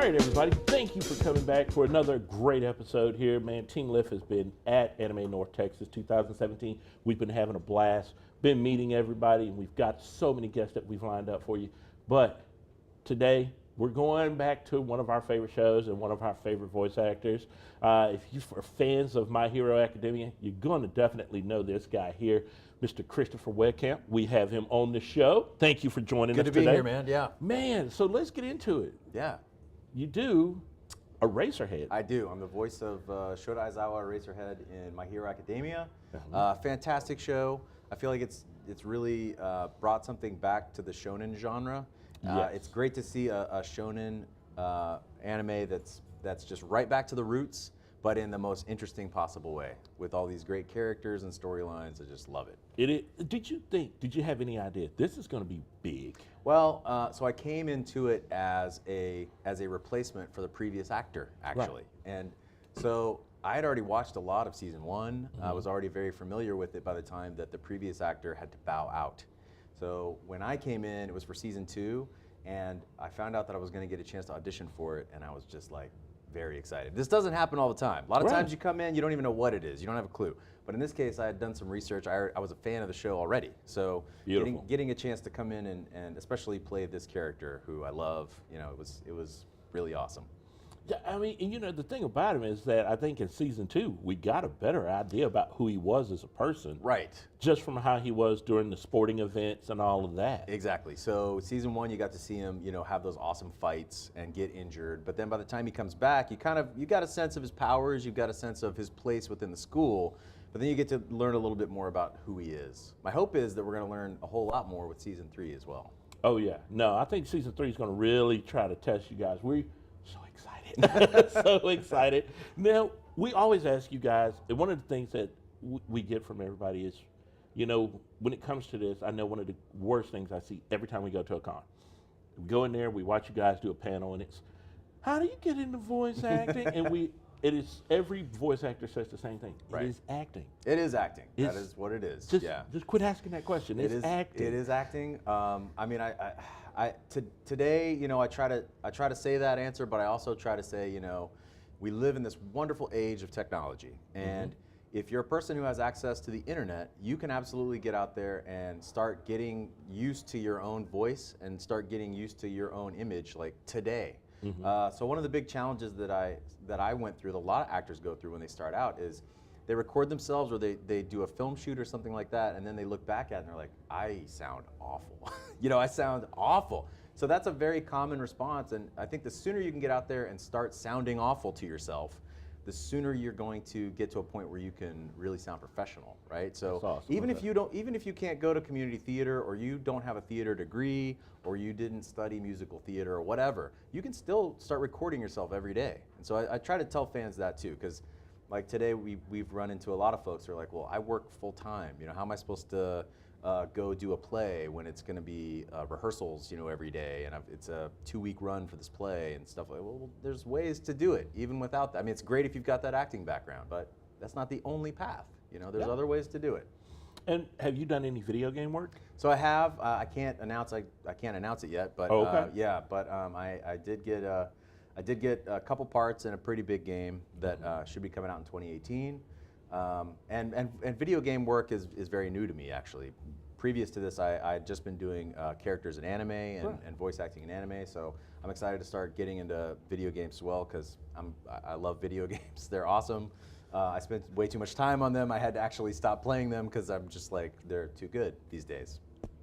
right, everybody, thank you for coming back for another great episode here. Man, Team Lift has been at Anime North Texas 2017. We've been having a blast, been meeting everybody, and we've got so many guests that we've lined up for you. But today, we're going back to one of our favorite shows and one of our favorite voice actors. If you are fans of My Hero Academia, you're going to definitely know this guy here, Mr. Christopher Wehkamp. We have him on the show. Thank you for joining us today. Good to be here, man. Yeah. Man, so let's get into it. Yeah. You do Eraserhead. I do. I'm the voice of Shouta Aizawa Eraserhead in My Hero Academia. Fantastic show. I feel like it's really brought something back to the shonen genre. Yes. It's great to see a shonen anime that's just right back to the roots, but in the most interesting possible way, with all these great characters and storylines. I just love it. Did you have any idea this is going to be big? Well, so I came into it as a replacement for the previous actor, actually. Right. And so I had already watched a lot of season one. I was already very familiar with it by the time that the previous actor had to bow out. So when I came in, it was for season two, and I found out that I was going to get a chance to audition for it, and I was just like very excited. This doesn't happen all the time. A lot of times you come in, you don't even know what it is. You don't have a clue. But in this case, I had done some research. I was a fan of the show already. So getting a chance to come in and especially play this character who I love, you know, it was really awesome. Yeah, I mean, and you know, the thing about him is that I think in season two, we got a better idea about who he was as a person. Right. Just from how he was during the sporting events and all of that. Exactly. So season one, you got to see him, you know, have those awesome fights and get injured. But then by the time he comes back, you got a sense of his powers, you've got a sense of his place within the school. But then you get to learn a little bit more about who he is. My hope is that we're going to learn a whole lot more with season three as well. Oh yeah. No, I think season three is going to really try to test you guys. We're so excited. So excited. Now, we always ask you guys, and one of the things that we get from everybody is, you know, when it comes to this, I know one of the worst things I see every time we go to a con. We go in there, we watch you guys do a panel, and it's, how do you get into voice acting? And every voice actor says the same thing. Right. It is acting. It is acting. That is what it is. Just quit asking that question. It's acting. It is acting. I mean, today, you know, I try to say that answer, but I also try to say, you know, we live in this wonderful age of technology, and if you're a person who has access to the internet, you can absolutely get out there and start getting used to your own voice and start getting used to your own image, like today. So one of the big challenges that I went through, that a lot of actors go through when they start out, is they record themselves or they do a film shoot or something like that, and then they look back at it and they're like, I sound awful. You know, I sound awful. So that's a very common response, and I think the sooner you can get out there and start sounding awful to yourself, the sooner you're going to get to a point where you can really sound professional, right? So awesome. even if you can't go to community theater, or you don't have a theater degree, or you didn't study musical theater or whatever, you can still start recording yourself every day. And so I try to tell fans that too, because like today we've run into a lot of folks who are like, well, I work full time. You know, how am I supposed to go do a play when it's going to be rehearsals, you know, every day, and it's a 2-week run for this play and stuff like that. Well, there's ways to do it even without that. I mean, it's great if you've got that acting background, but that's not the only path. You know, there's other ways to do it. And have you done any video game work? So I have. I can't announce it yet, but yeah. But I did get a couple parts in a pretty big game that should be coming out in 2018. And video game work is very new to me, actually. Previous to this, I had just been doing characters in anime and voice acting in anime, so I'm excited to start getting into video games as well, because I love video games. They're awesome. I spent way too much time on them. I had to actually stop playing them because I'm just like, they're too good these days.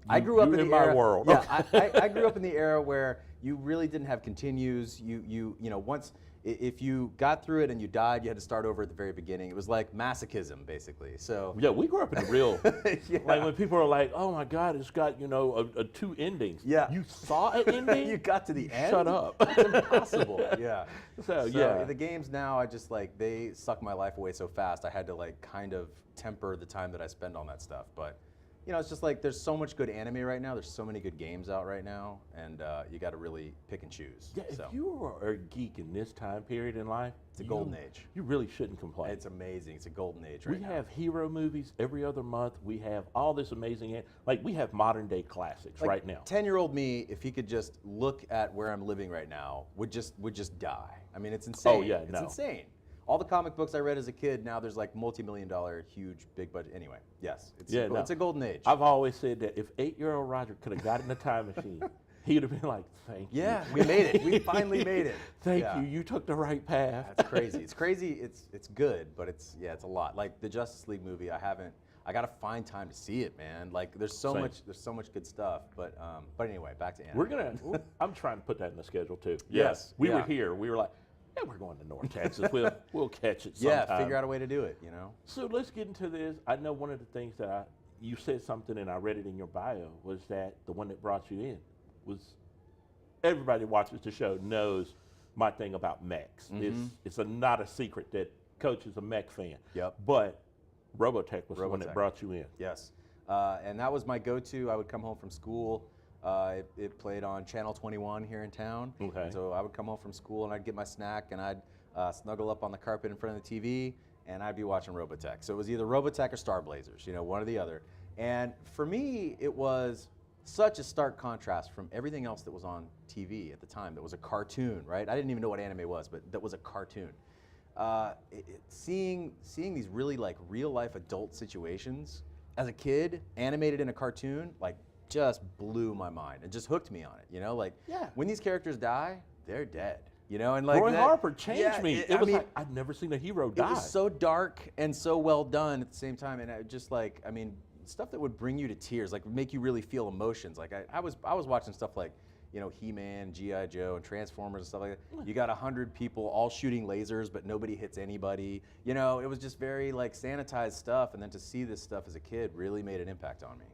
I grew up in the era, world. Yeah, I grew up in the era where you really didn't have continues. You know, once if you got through it and you died, you had to start over at the very beginning. It was like masochism, basically. So yeah, we grew up in the real. Like when people are like, "Oh my God, it's got, you know, a 2 endings." Yeah, you saw an ending. You got to the end. Shut up. It's impossible. Yeah. So yeah, the games now, I just like, they suck my life away so fast. I had to like kind of temper the time that I spend on that stuff, but. you know, it's just like there's so much good anime right now. There's so many good games out right now, and you got to really pick and choose. Yeah, if you are a geek in this time period in life, it's a golden age. You really shouldn't complain. It's amazing. It's a golden age right now. We have hero movies every other month. We have all this amazing, like we have modern day classics like right now. 10-year-old me, if he could just look at where I'm living right now, would just die. I mean, it's insane. Oh yeah, it's insane. All the comic books I read as a kid, now there's like multi-million-dollar, huge, big budget. Anyway, yes, it's a golden age. I've always said that if 8-year-old Roger could have got in the time machine, he would have been like, "Thank you." Yeah, we made it. We finally made it. Thank you. You took the right path. That's crazy. It's crazy. It's good, but it's a lot. Like the Justice League movie, I gotta find time to see it, man. Like there's so much good stuff. But anyway, back to anime. I'm trying to put that in the schedule too. Yes. We were here. We were like, yeah, we're going to North Texas. We'll catch it sometime. Yeah, figure out a way to do it, you know? So let's get into this. I know one of the things that you said something, and I read it in your bio, was that the one that brought you in was, everybody that watches the show knows my thing about mechs. Mm-hmm. It's not a secret that Coach is a mech fan. Yep. But Robotech was the one that brought you in. Yes. And that was my go-to. I would come home from school. It played on Channel 21 here in town. Okay. So I would come home from school and I'd get my snack and I'd snuggle up on the carpet in front of the TV and I'd be watching Robotech. So it was either Robotech or Star Blazers, you know, one or the other. And for me, it was such a stark contrast from everything else that was on TV at the time. That was a cartoon, right? I didn't even know what anime was, but that was a cartoon. Seeing these really like real life adult situations as a kid, animated in a cartoon, like just blew my mind and just hooked me on it. You know, like when these characters die, they're dead. You know, and like Roy Harper changed me. It was like I'd never seen a hero die. It was so dark and so well done at the same time, and I just like, I mean, stuff that would bring you to tears, like make you really feel emotions. Like I was watching stuff like, you know, He-Man, G.I. Joe, and Transformers and stuff like that. You got 100 people all shooting lasers, but nobody hits anybody. You know, it was just very like sanitized stuff, and then to see this stuff as a kid really made an impact on me.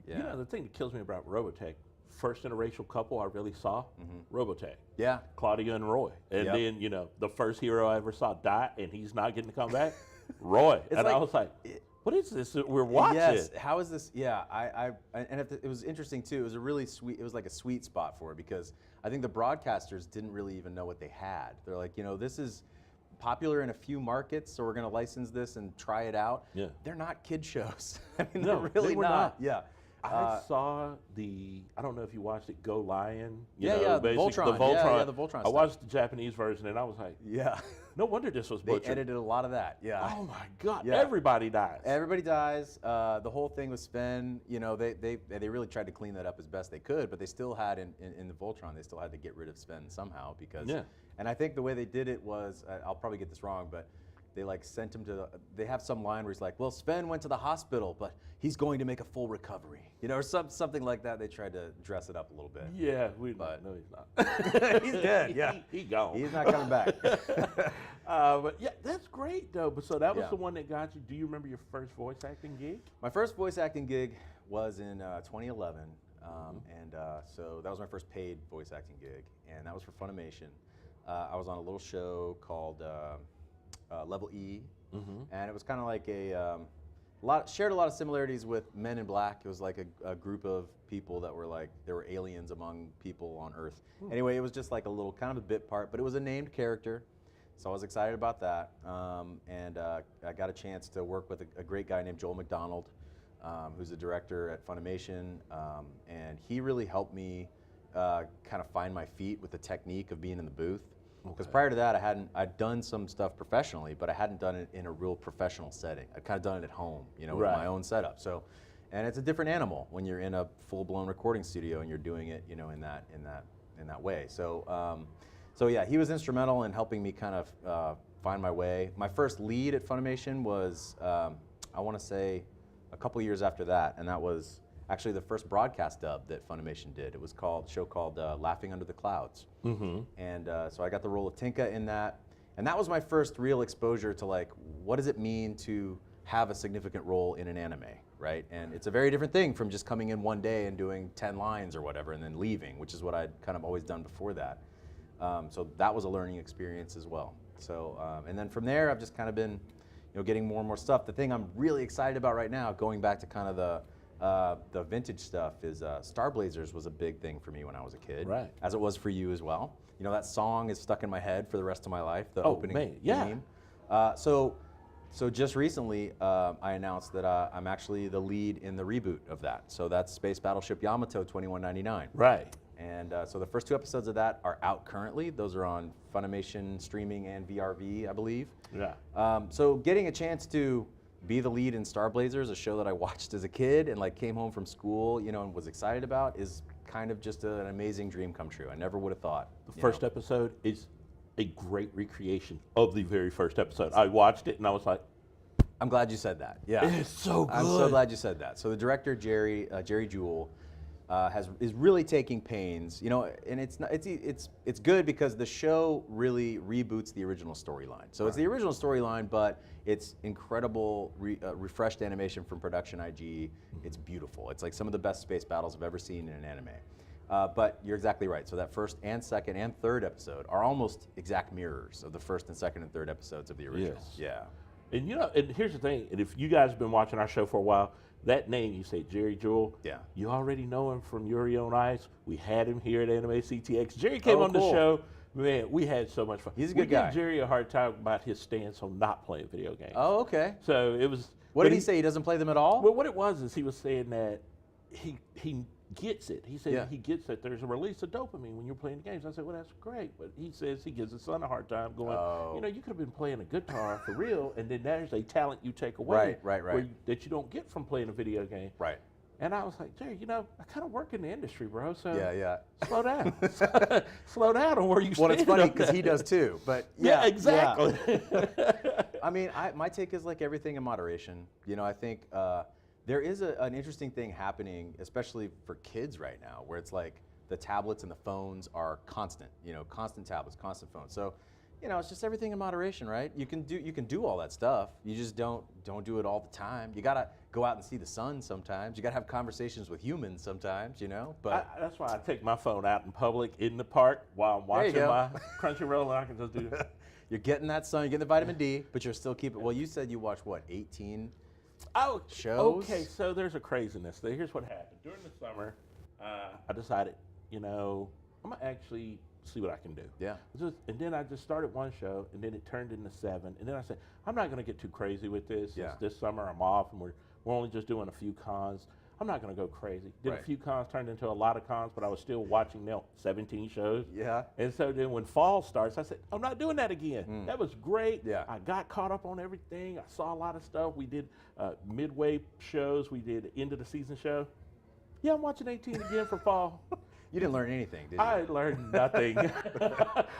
Yeah. You know, the thing that kills me about Robotech, first interracial couple I really saw, Robotech. Yeah. Claudia and Roy. And then, you know, the first hero I ever saw die, and he's not getting to come back, Roy. And I was like, what is this that we're watching? Yes, how is this? Yeah, it was interesting too. It was a really sweet, it was like a sweet spot for it because I think the broadcasters didn't really even know what they had. They're like, you know, this is popular in a few markets, so we're going to license this and try it out. Yeah. They're not kid shows. I mean, No, they're really they were not. not. Yeah. I saw I don't know if you watched it, Go Lion. The Voltron. Yeah, the Voltron I watched the Japanese version and I was like, no wonder this was butchered. They edited a lot of that, Oh my God, everybody dies. Everybody dies. The whole thing with Sven, you know, they really tried to clean that up as best they could, but they still had, in the Voltron, they still had to get rid of Sven somehow because, and I think the way they did it was, I'll probably get this wrong, but they like sent him to, they have some line where he's like, well, Sven went to the hospital, but he's going to make a full recovery. You know, or something like that. They tried to dress it up a little bit. Yeah, no, he's not. He's dead, yeah. He gone. He's not coming back. But yeah, that's great though. But so that was the one that got you. Do you remember your first voice acting gig? My first voice acting gig was in 2011. And so that was my first paid voice acting gig. And that was for Funimation. I was on a little show called Level E, and it was kind of like shared a lot of similarities with Men in Black. It was like a group of people that were like, there were aliens among people on Earth. Anyway, it was just like a little kind of a bit part, but it was a named character, so I was excited about that. And I got a chance to work with a great guy named Joel McDonald, who's the director at Funimation, and he really helped me kind of find my feet with the technique of being in the booth. Because prior to that, I'd done some stuff professionally, but I hadn't done it in a real professional setting. I'd kind of done it at home, you know, with my own setup. So, and it's a different animal when you're in a full-blown recording studio and you're doing it, you know, in that way. So, so yeah, he was instrumental in helping me kind of find my way. My first lead at Funimation was, I want to say, a couple years after that, and that was actually the first broadcast dub that Funimation did. It was a show called Laughing Under the Clouds. And so I got the role of Tenka in that. And that was my first real exposure to like, what does it mean to have a significant role in an anime, right? And it's a very different thing from just coming in one day and doing 10 lines or whatever and then leaving, which is what I'd kind of always done before that. So that was a learning experience as well. So, and then from there, I've just kind of been, you know, getting more and more stuff. The thing I'm really excited about right now, going back to kind of the vintage stuff is Star Blazers was a big thing for me when I was a kid, Right. as it was for you as well. You know, that song is stuck in my head for the rest of my life. The Oh, opening man, yeah. theme. So just recently, I announced that I'm actually the lead in the reboot of that. So that's Space Battleship Yamato 2199. Right. And so the first 2 episodes of that are out currently. Those are on Funimation streaming and VRV, I believe. Yeah. So getting a chance to be the lead in Star Blazers, a show that I watched as a kid and like came home from school, you know, and was excited about, is kind of just an amazing dream come true. I never would have thought. The first episode is a great recreation of the very first episode. I watched it and I was like, I'm glad you said that. Yeah, it's so good. I'm so glad you said that. So the director Jerry Jewell is really taking pains, you know, and it's good because the show really reboots the original storyline. So it's the original storyline, but it's incredible refreshed animation from Production IG. It's beautiful. It's like some of the best space battles I've ever seen in an anime. But you're exactly right. So that first and second and third episode are almost exact mirrors of the first and second and third episodes of the original. Yes. Yeah. And you know, and here's the thing, and if you guys have been watching our show for a while, that name you say, Jerry Jewell, Yeah. you already know him from Yuri on Ice. We had him here at Anime CTX. Jerry came on cool. the show. Man, we had so much fun. He's a good we guy. gave Jerry a hard time about his stance on not playing video games. Oh, okay. So it was. What but did he say? He doesn't play them at all? Well, what it was is he was saying that he gets it. He said Yeah. he gets that there's a release of dopamine when you're playing games. I said, well, that's great. But he says he gives his son a hard time going, you know, you could have been playing a guitar for real, and then there's a talent you take away Right. that you don't get from playing a video game. Right. And I was like, Jerry, you know, I kind of work in the industry, bro, so Yeah. slow down. Slow down on where you stand. Well, it's funny on because that. he does too. But Yeah, yeah, exactly. I mean, my take is like everything in moderation. You know, I think there is an interesting thing happening, especially for kids right now, where it's like the tablets and the phones are constant. You know, constant tablets, constant phones. So, you know, it's just everything in moderation, right? You can do all that stuff. You just don't do it all the time. You gotta go out and see the sun sometimes. You gotta have conversations with humans sometimes. You know, but that's why I take my phone out in public in the park while I'm watching go. my Crunchyroll, and I can just do that. you're getting that sun, you're getting the vitamin D, but you're still keeping. Well, you said you watched what, 18 shows? Okay, so there's a craziness. Here's what happened. During the summer, I decided, you know, I'm going to actually see what I can do. Yeah. And then I just started one show, and then it turned into 7. And then I said, I'm not going to get too crazy with this. Yeah. Since this summer I'm off, and we're only just doing a few cons. I'm not going to go crazy. Did Right. a few cons, turned into a lot of cons, but I was still watching 17 shows. Yeah. And so then when fall starts, I said, I'm not doing that again. That was great. Yeah. I got caught up on everything. I saw a lot of stuff. We did midway shows. We did end of the season show. Yeah, I'm watching 18 again for fall. You didn't learn anything, did you? I learned nothing.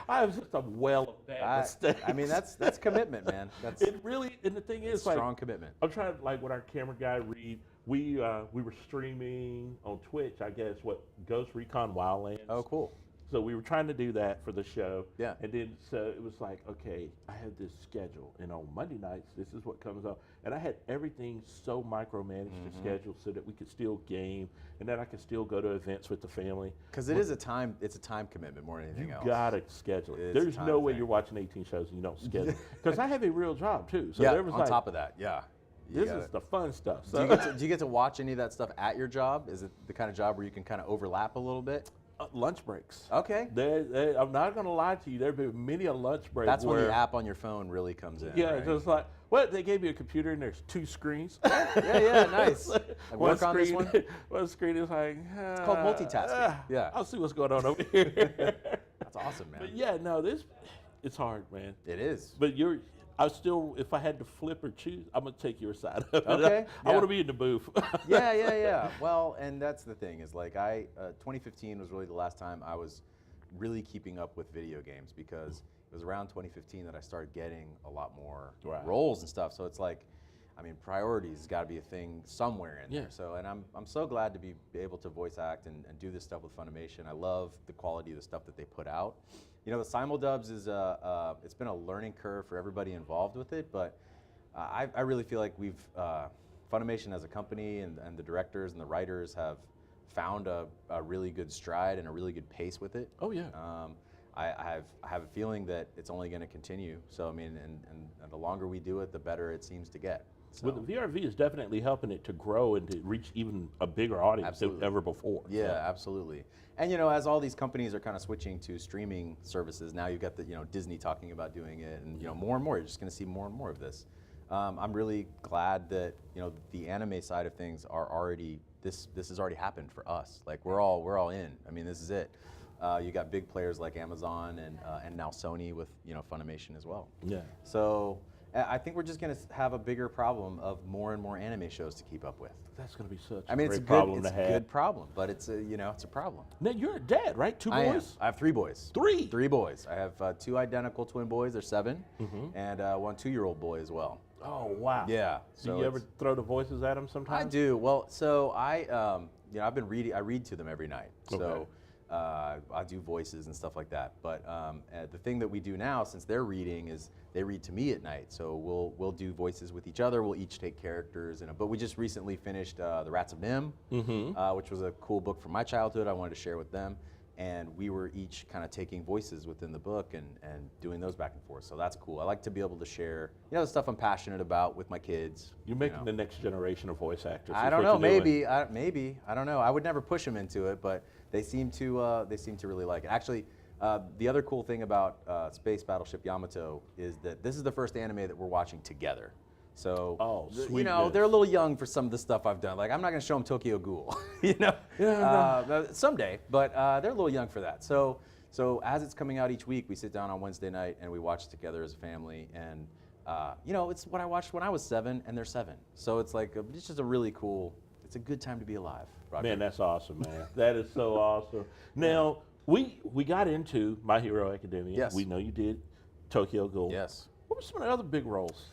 I was just a well of bad mistakes. I mean, that's commitment, man. That's It really, and the thing is, strong like, commitment. I'm trying to, like, with our camera guy, Reed, we were streaming on Twitch, I guess, Ghost Recon Wildlands. Oh, cool. So we were trying to do that for the show. Yeah. And then so it was like, okay, I have this schedule, and on Monday nights, this is what comes up. And I had everything so micromanaged and scheduled so that we could still game, and then I could still go to events with the family. Because it's a time commitment more than anything You else. gotta schedule it. It's a There's time no way thing. you're watching 18 shows and you don't schedule. Because I have a real job too. So Yeah, there was on like, top of that, yeah. You this gotta- is the fun stuff. do, So, you get to watch any of that stuff at your job? Is it the kind of job where you can kind of overlap a little bit? lunch breaks. Okay. I'm not gonna lie to you. There have been many a lunch break. That's when where, the app on your phone really comes in. Yeah, right? just like, what? They gave me a computer and there's 2 screens. yeah, nice. Like work on this one? One screen is like, It's called multitasking. Yeah. I'll see what's going on over here. That's awesome, man. But yeah, no, it's hard, man. It is. But I still, if I had to flip or choose, I'm gonna take your side of it. Okay, I yeah. want to be in the booth. Yeah. Well, and that's the thing is like 2015 was really the last time I was really keeping up with video games because it was around 2015 that I started getting a lot more Right. roles and stuff. So it's like, I mean, priorities has got to be a thing somewhere in Yeah. there. So, and I'm so glad to be able to voice act and do this stuff with Funimation. I love the quality of the stuff that they put out. You know, the simuldubs is it's been a learning curve for everybody involved with it, but I really feel like we've Funimation as a company and the directors and the writers have found a really good stride and a really good pace with it. Oh yeah. I have a feeling that it's only going to continue. So I mean, and the longer we do it, the better it seems to get. So. Well, the VRV is definitely helping it to grow and to reach even a bigger audience than ever before. Yeah, So. absolutely. And as all these companies are kind of switching to streaming services, now you've got the Disney talking about doing it, and more and more. You're just going to see more and more of this. I'm really glad that the anime side of things are already this has already happened for us. Like we're all in. I mean, this is it. You got big players like Amazon and now Sony with Funimation as well. Yeah. So I think we're just going to have a bigger problem of more and more anime shows to keep up with. That's going to be such I mean, a it's great a problem to have. good problem, but it's a problem. Now, you're a dad, right? Two I am. boys? I have 3 boys. 3? 3 boys. I have 2 identical twin boys. They're 7, and 1 2-year-old boy as well. Oh, wow. Yeah. Do you ever throw the voices at them sometimes? I do. Well, so I've been reading. I read to them every night. So. Okay. I do voices and stuff like that. But the thing that we do now, since they're reading, is they read to me at night. So we'll do voices with each other. We'll each take characters. But we just recently finished The Rats of Nim, which was a cool book from my childhood. I wanted to share with them. And we were each kind of taking voices within the book and doing those back and forth. So that's cool. I like to be able to share the stuff I'm passionate about with my kids. You're making the next generation of voice actors. I don't know. Maybe. I don't know. I would never push them into it, but they seem to really like it. Actually, the other cool thing about Space Battleship Yamato is that this is the first anime that we're watching together. So, they're a little young for some of the stuff I've done. Like, I'm not going to show them Tokyo Ghoul, someday, but they're a little young for that. So as it's coming out each week, we sit down on Wednesday night and we watch it together as a family. And, it's what I watched when I was 7, and they're 7. So it's like, it's just a really cool, it's a good time to be alive, Roger. Man, that's awesome, man. That is so awesome. Now, we got into My Hero Academia. Yes. We know you did Tokyo Ghoul. Yes. What were some of the other big roles?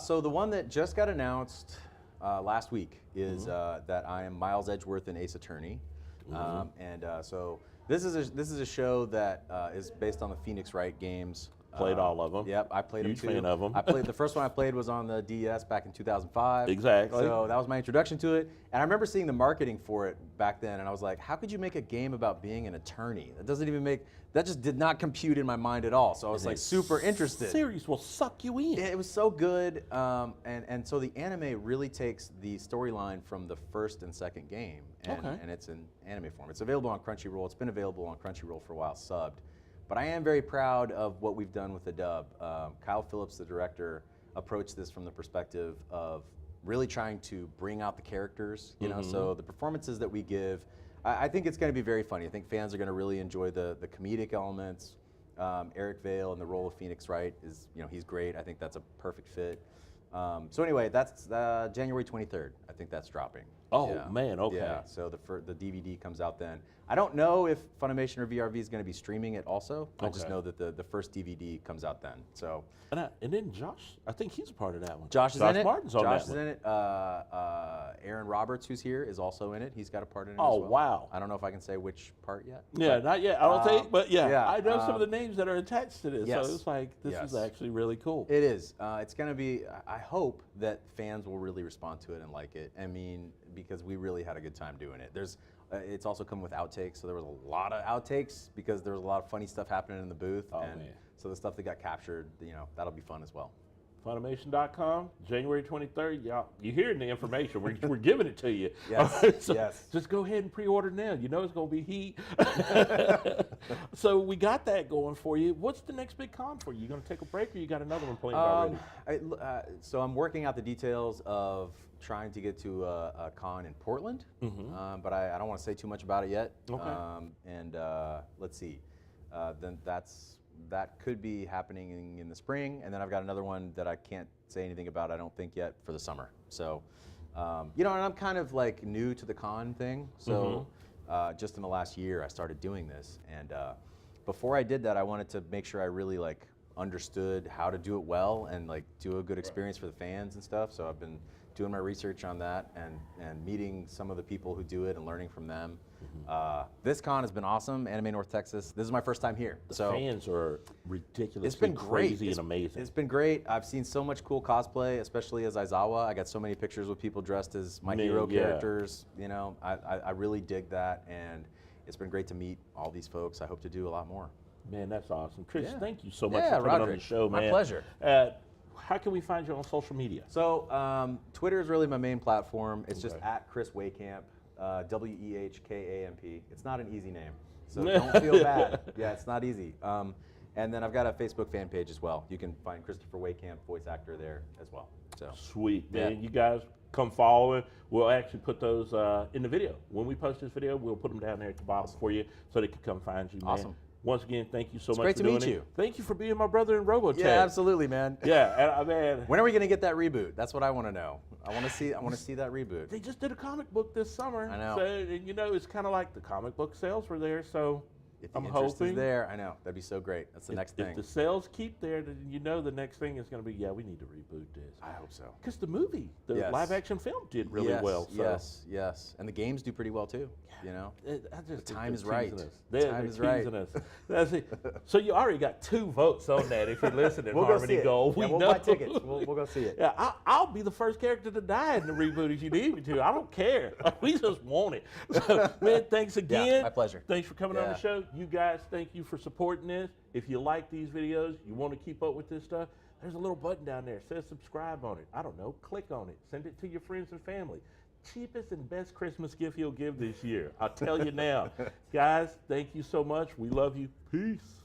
So the one that just got announced last week is that I am Miles Edgeworth in Ace Attorney, so this is a show that is based on the Phoenix Wright games. Played all of them. Yep, I played them too. Huge fan of them. I played the first one I played was on the DS back in 2005. Exactly. So that was my introduction to it, and I remember seeing the marketing for it back then, and I was like, how could you make a game about being an attorney? That just did not compute in my mind at all. So I was like super interested. Series will suck you in. It was so good, and so the anime really takes the storyline from the first and second game, and it's in anime form. It's available on Crunchyroll. It's been available on Crunchyroll for a while, subbed. But I am very proud of what we've done with the dub. Kyle Phillips, the director, approached this from the perspective of really trying to bring out the characters. So the performances that we give, I think it's going to be very funny. I think fans are going to really enjoy the comedic elements. Eric Vale in the role of Phoenix Wright is, he's great. I think that's a perfect fit. So anyway, that's January 23rd. I think that's dropping. Oh, man, okay. Yeah, so the DVD comes out then. I don't know if Funimation or VRV is going to be streaming it also. I just know that the first DVD comes out then. So. And then Josh, I think he's a part of that one. Josh is in it. Martin's on Josh that is one. in it. Aaron Roberts, who's here, is also in it. He's got a part in it as Oh, well. wow. I don't know if I can say which part yet. Yeah, not yet. I don't think, but yeah, I know some of the names that are attached to this. yes. So it's like, this is actually really cool. It is. It's going to be, I hope that fans will really respond to it and like it. I mean, because we really had a good time doing it. It's also come with outtakes, so there was a lot of outtakes because there was a lot of funny stuff happening in the booth. Man. So the stuff that got captured, that'll be fun as well. Funimation.com, January 23rd. Y'all, you're hearing the information. We're giving it to you. Yes. Right, so yes. Just go ahead and pre-order now. You know it's going to be heat. So we got that going for you. What's the next big con for you? You going to take a break, or you got another one planned already? So I'm working out the details of trying to get to a con in Portland, but I don't want to say too much about it yet. Okay. Let's see. Then that could be happening in the spring, and then I've got another one that I can't say anything about, I don't think yet, for the summer. So, and I'm kind of like new to the con thing. So, just in the last year, I started doing this, and before I did that, I wanted to make sure I really understood how to do it well and do a good experience for the fans and stuff. So I've been doing my research on that and meeting some of the people who do it and learning from them. This con has been awesome. Anime North Texas. This is my first time here. The fans are ridiculously it's been crazy and amazing. It's been great. I've seen so much cool cosplay, especially as Aizawa. I got so many pictures with people dressed as my hero characters. I really dig that, and it's been great to meet all these folks. I hope to do a lot more. Man, that's awesome. Chris, thank you so much for coming Roderick, on the show, man. My pleasure. how can we find you on social media? So Twitter is really my main platform. It's just Okay. at Chris Wehkamp, Wehkamp. It's not an easy name, so don't feel bad. Yeah, it's not easy. And then I've got a Facebook fan page as well. You can find Christopher Wehkamp, voice actor, there as well. So Sweet, man. Yeah. You guys come follow it. We'll actually put those in the video. When we post this video, we'll put them down there at the bottom for you so they can come find you, man. Awesome. Once again, thank you so much great for to doing meet it. you. Thank you for being my brother in Robotech. yeah, absolutely, man. Yeah, man. When are we gonna get that reboot? That's what I want to know. I want to see that reboot. They just did a comic book this summer. I know. So, and, you know, it's kind of like the comic book sales were there, so If the I'm interest hoping is there, I know that'd be so great. That's the next if thing. the sales keep there, then you know the next thing is going to be, yeah, we need to reboot this. I hope so. Because the movie, the Yes. live action film did really yes, well. So. yes, and the games do pretty well too. You know. I just think time they're is right. teasing us. The They're time is right. teasing us. That's it. So you already got 2 votes on that if you're listening, We'll go Harmony see it. Gold. Yeah, we'll know. buy tickets. We'll go see it. Yeah, I'll be the first character to die in the reboot if you need me to. I don't care. We just want it. So, man, thanks again. Yeah, my pleasure. Thanks for coming on the Yeah. show. You guys, thank you for supporting this. If you like these videos, you want to keep up with this stuff, there's a little button down there. It says subscribe on it. I don't know. Click on it. Send it to your friends and family. Cheapest and best Christmas gift you'll give this year. I'll tell you now. Guys, thank you so much. We love you. Peace.